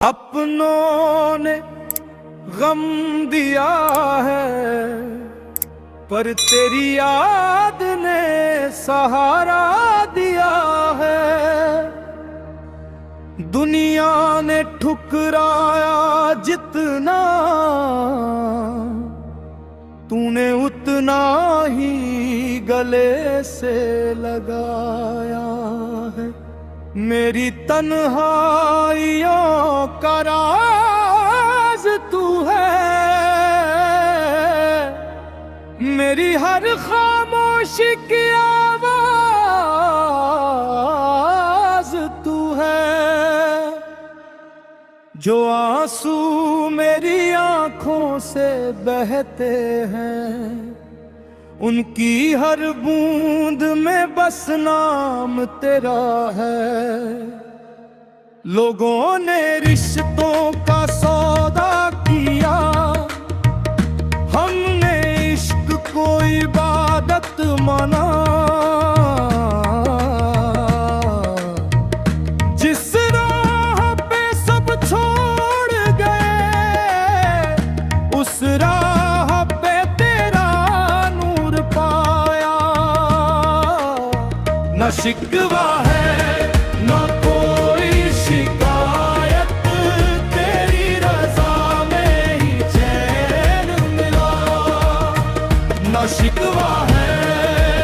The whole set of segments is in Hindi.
अपनों ने गम दिया है पर तेरी याद ने सहारा दिया है। दुनिया ने ठुकराया जितना तूने उतना ही गले से लगाया है। मेरी तन्हाइयों का राज तू है, मेरी हर खामोशी की आवाज तू है। जो आंसू मेरी आंखों से बहते हैं उनकी हर बूंद में बस नाम तेरा है। लोगों ने रिश्तों का सौदा किया, हमने इश्क को इबादत माना। जिस राह पे सब छोड़ गए उस राह पे तेरा नूर पाया। न शिकवा है न कोई शिकायत, तेरी रज़ा में ही चैन मिला। न शिकवा है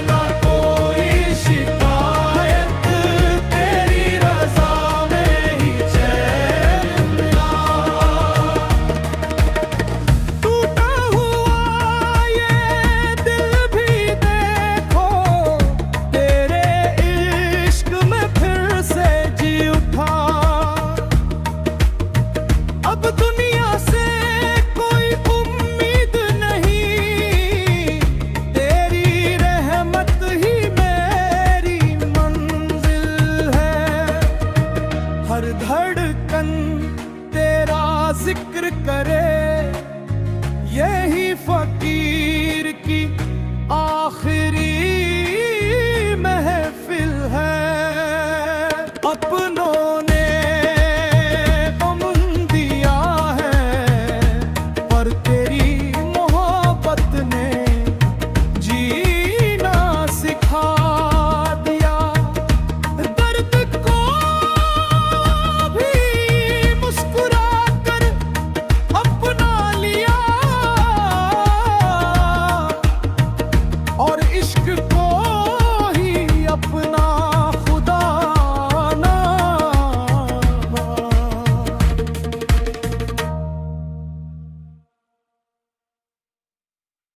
न कोई शिकायत, तेरी रज़ा में ही चैन मिला। टूटा हुआ ये दिल भी देखो तेरे इश्क में फिर से जी उठा। अब दुनिया से कोई उम्मीद नहीं, तेरी रहमत ही मेरी मंजिल है। हर धड़कन तेरा जिक्र करे, यही फकीर की